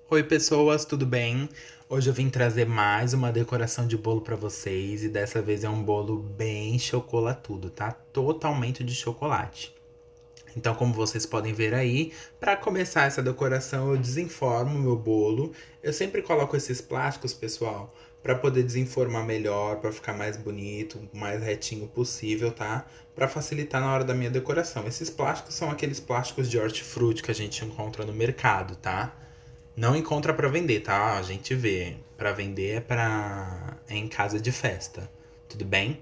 Oi, pessoas, tudo bem? Hoje eu vim trazer mais uma decoração de bolo pra vocês e dessa vez é um bolo bem chocolatudo, tá? Totalmente de chocolate. Então, como vocês podem ver aí, para começar essa decoração eu desenformo o meu bolo. Eu sempre coloco esses plásticos, pessoal, para poder desenformar melhor, para ficar mais bonito, o mais retinho possível, tá? Para facilitar na hora da minha decoração. Esses plásticos são aqueles plásticos de hortifruti que a gente encontra no mercado, tá? Não encontra pra vender, tá? A gente vê. Pra vender é em casa de festa. Tudo bem?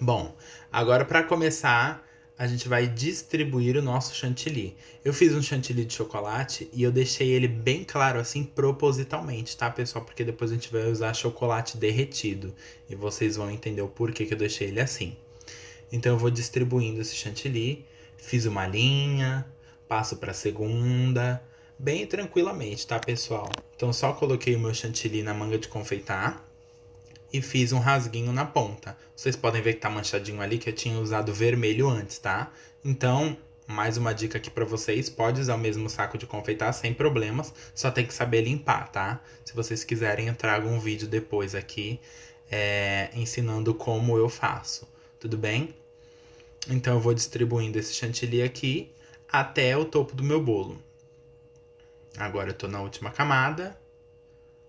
Bom, agora pra começar, a gente vai distribuir o nosso chantilly. Eu fiz um chantilly de chocolate e eu deixei ele bem claro assim propositalmente, tá, pessoal? Porque depois a gente vai usar chocolate derretido e vocês vão entender o porquê que eu deixei ele assim. Então eu vou distribuindo esse chantilly, fiz uma linha, passo para a segunda, bem tranquilamente, tá, pessoal? Então só coloquei o meu chantilly na manga de confeitar e fiz um rasguinho na ponta. Vocês podem ver que tá manchadinho ali que eu tinha usado vermelho antes, tá? Então, mais uma dica aqui para vocês, pode usar o mesmo saco de confeitar sem problemas, só tem que saber limpar, tá? Se vocês quiserem, eu trago um vídeo depois aqui ensinando como eu faço. Tudo bem? Então eu vou distribuindo esse chantilly aqui até o topo do meu bolo. Agora eu tô na última camada.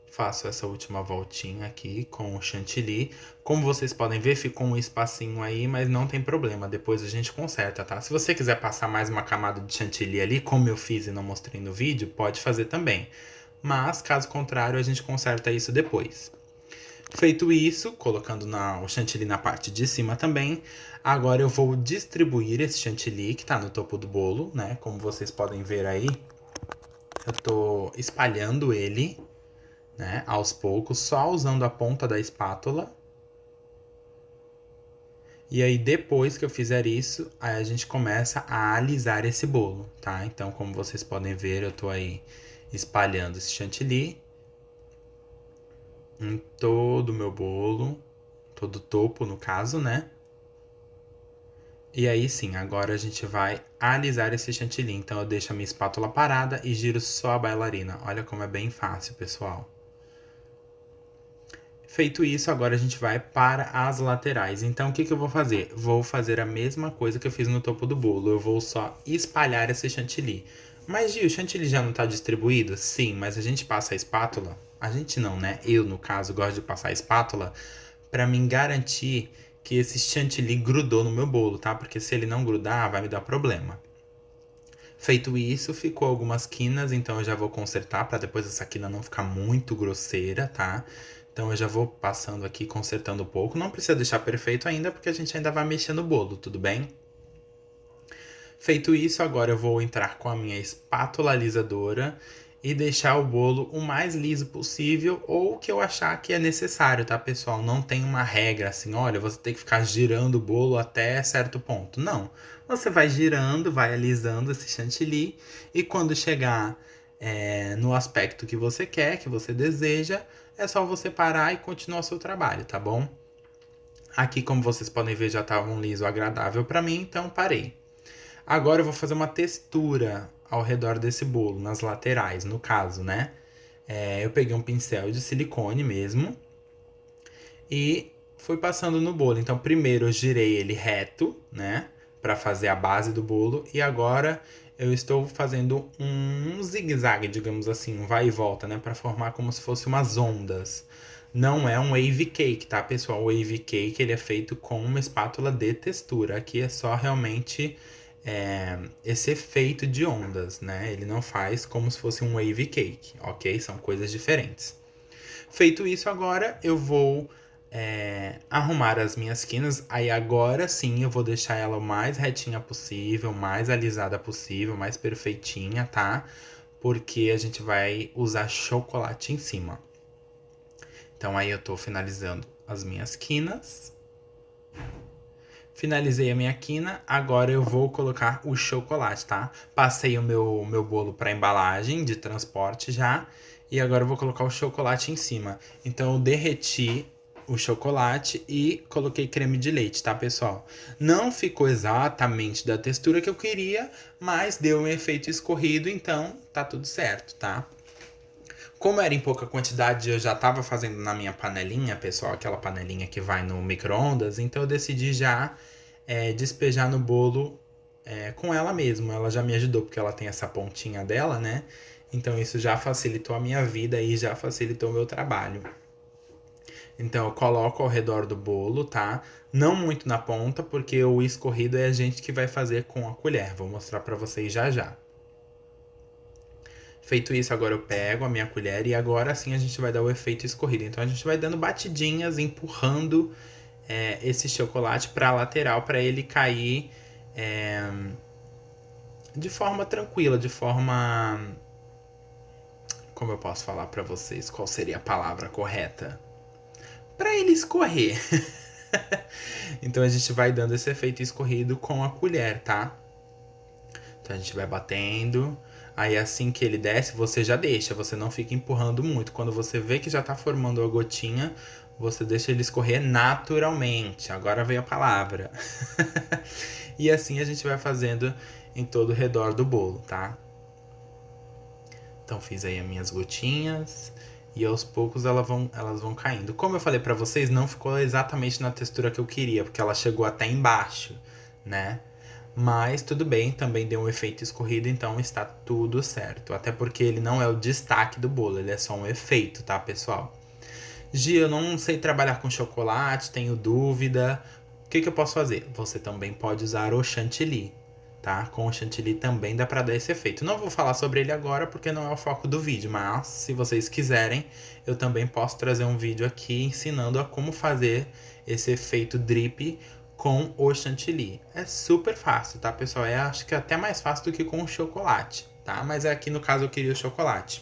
Faço essa última voltinha aqui com o chantilly. Como vocês podem ver, ficou um espacinho aí, mas não tem problema. Depois a gente conserta, tá? Se você quiser passar mais uma camada de chantilly ali, como eu fiz e não mostrei no vídeo, pode fazer também. Mas, caso contrário, a gente conserta isso depois. Feito isso, colocando o chantilly na parte de cima também, agora eu vou distribuir esse chantilly que está no topo do bolo, né? Como vocês podem ver aí, eu tô espalhando ele, né, aos poucos, só usando a ponta da espátula. E aí depois que eu fizer isso, aí a gente começa a alisar esse bolo, tá? Então, como vocês podem ver, eu tô aí espalhando esse chantilly em todo o meu bolo, todo o topo no caso, né? E aí sim, agora a gente vai alisar esse chantilly. Então eu deixo a minha espátula parada e giro só a bailarina. Olha como é bem fácil, pessoal. Feito isso, agora a gente vai para as laterais. Então o que eu vou fazer? Vou fazer a mesma coisa que eu fiz no topo do bolo. Eu vou só espalhar esse chantilly. Mas Gil, o chantilly já não está distribuído? Sim, mas a gente passa a espátula. A gente não, né? Eu, no caso, gosto de passar a espátula para me garantir que esse chantilly grudou no meu bolo, tá? Porque se ele não grudar, vai me dar problema. Feito isso, ficou algumas quinas, então eu já vou consertar para depois essa quina não ficar muito grosseira, tá? Então eu já vou passando aqui, consertando um pouco. Não precisa deixar perfeito ainda, porque a gente ainda vai mexer no bolo, tudo bem? Feito isso, agora eu vou entrar com a minha espátula alisadora e deixar o bolo o mais liso possível ou o que eu achar que é necessário, tá, pessoal? Não tem uma regra assim, olha, você tem que ficar girando o bolo até certo ponto. Não. Você vai girando, vai alisando esse chantilly e quando chegar no aspecto que você quer, que você deseja, é só você parar e continuar o seu trabalho, tá bom? Aqui, como vocês podem ver, já estava um liso agradável para mim, então parei. Agora eu vou fazer uma textura ao redor desse bolo, nas laterais, no caso, né? Eu peguei um pincel de silicone mesmo e fui passando no bolo. Então, primeiro eu girei ele reto, né? Para fazer a base do bolo. E agora eu estou fazendo um zigue-zague, digamos assim, um vai e volta, né? Para formar como se fosse umas ondas. Não é um wave cake, tá, pessoal? O wave cake ele é feito com uma espátula de textura. Aqui é só realmente esse efeito de ondas, né? Ele não faz como se fosse um wave cake, ok? São coisas diferentes. Feito isso, agora eu vou arrumar as minhas quinas. Aí agora sim eu vou deixar ela o mais retinha possível, mais alisada possível, mais perfeitinha, tá? Porque a gente vai usar chocolate em cima. Então aí eu tô finalizando as minhas quinas. Finalizei a minha quina, agora eu vou colocar o chocolate, tá? Passei o meu bolo para embalagem de transporte já, e agora eu vou colocar o chocolate em cima. Então eu derreti o chocolate e coloquei creme de leite, tá, pessoal? Não ficou exatamente da textura que eu queria, mas deu um efeito escorrido, então tá tudo certo, tá? Como era em pouca quantidade, eu já estava fazendo na minha panelinha, pessoal, aquela panelinha que vai no micro-ondas, então eu decidi já despejar no bolo com ela mesma. Ela já me ajudou, porque ela tem essa pontinha dela, né? Então isso já facilitou a minha vida e já facilitou o meu trabalho. Então eu coloco ao redor do bolo, tá? Não muito na ponta, porque o escorrido é a gente que vai fazer com a colher. Vou mostrar pra vocês já já. Feito isso, agora eu pego a minha colher e agora sim a gente vai dar o efeito escorrido. Então a gente vai dando batidinhas, empurrando esse chocolate para a lateral para ele cair de forma tranquila, de forma. Como eu posso falar para vocês? Qual seria a palavra correta? Para ele escorrer. Então a gente vai dando esse efeito escorrido com a colher, tá? Então a gente vai batendo. Aí assim que ele desce, você já deixa, você não fica empurrando muito. Quando você vê que já tá formando a gotinha, você deixa ele escorrer naturalmente. Agora veio a palavra. E assim a gente vai fazendo em todo o redor do bolo, tá? Então fiz aí as minhas gotinhas e aos poucos elas vão caindo. Como eu falei pra vocês, não ficou exatamente na textura que eu queria, porque ela chegou até embaixo, né? Mas tudo bem, também deu um efeito escorrido, então está tudo certo. Até porque ele não é o destaque do bolo, ele é só um efeito, tá, pessoal? Gi, eu não sei trabalhar com chocolate, tenho dúvida. O que eu posso fazer? Você também pode usar o chantilly, tá? Com o chantilly também dá pra dar esse efeito. Não vou falar sobre ele agora porque não é o foco do vídeo, mas se vocês quiserem, eu também posso trazer um vídeo aqui ensinando a como fazer esse efeito drip com o chantilly. É super fácil, tá, pessoal? Acho que é até mais fácil do que com o chocolate, tá? Mas aqui no caso eu queria o chocolate.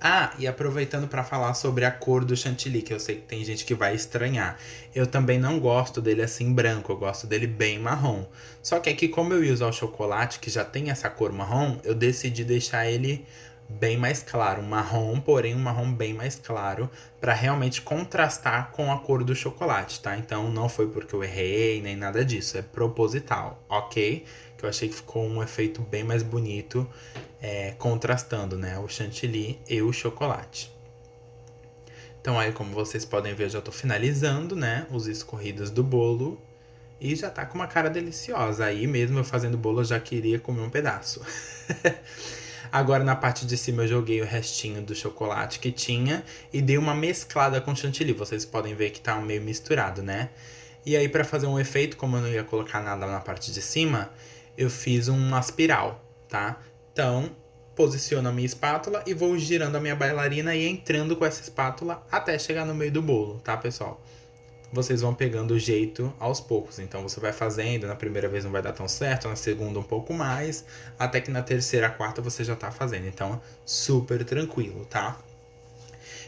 Ah, e aproveitando para falar sobre a cor do chantilly, que eu sei que tem gente que vai estranhar. Eu também não gosto dele assim branco, eu gosto dele bem marrom. Só que aqui, como eu ia usar o chocolate, que já tem essa cor marrom, eu decidi deixar ele bem mais claro, um marrom, porém um marrom bem mais claro, para realmente contrastar com a cor do chocolate, tá? Então não foi porque eu errei, nem nada disso, é proposital, ok? Que eu achei que ficou um efeito bem mais bonito, contrastando, né, o chantilly e o chocolate. Então aí, como vocês podem ver, eu já tô finalizando, né, os escorridos do bolo e já tá com uma cara deliciosa. Aí mesmo eu fazendo bolo, eu já queria comer um pedaço. Agora na parte de cima eu joguei o restinho do chocolate que tinha e dei uma mesclada com chantilly. Vocês podem ver que tá meio misturado, né? E aí para fazer um efeito, como eu não ia colocar nada na parte de cima, eu fiz uma espiral, tá? Então, posiciono a minha espátula e vou girando a minha bailarina e entrando com essa espátula até chegar no meio do bolo, tá, pessoal? Vocês vão pegando o jeito aos poucos. Então você vai fazendo, na primeira vez não vai dar tão certo, na segunda um pouco mais, até que na terceira, quarta você já tá fazendo. Então, super tranquilo, tá?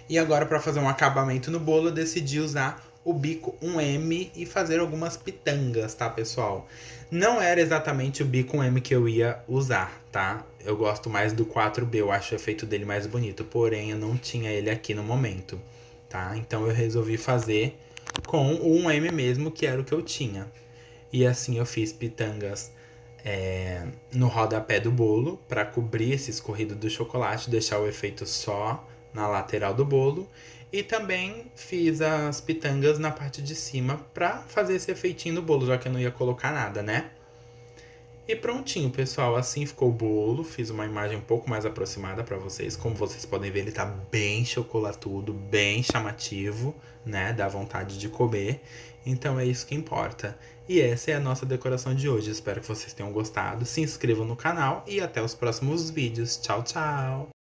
E agora para fazer um acabamento no bolo, eu decidi usar o bico 1M e fazer algumas pitangas, tá, pessoal? Não era exatamente o bico 1M que eu ia usar, tá? Eu gosto mais do 4B, eu acho o efeito dele mais bonito, porém eu não tinha ele aqui no momento, tá? Então eu resolvi fazer com o 1M mesmo, que era o que eu tinha. E assim eu fiz pitangas no rodapé do bolo para cobrir esse escorrido do chocolate, deixar o efeito só na lateral do bolo. E também fiz as pitangas na parte de cima para fazer esse efeitinho no bolo, já que eu não ia colocar nada, né? E prontinho, pessoal, assim ficou o bolo. Fiz uma imagem um pouco mais aproximada para vocês. Como vocês podem ver, ele tá bem chocolatudo, bem chamativo, né? Dá vontade de comer. Então é isso que importa. E essa é a nossa decoração de hoje. Espero que vocês tenham gostado. Se inscrevam no canal e até os próximos vídeos. Tchau, tchau!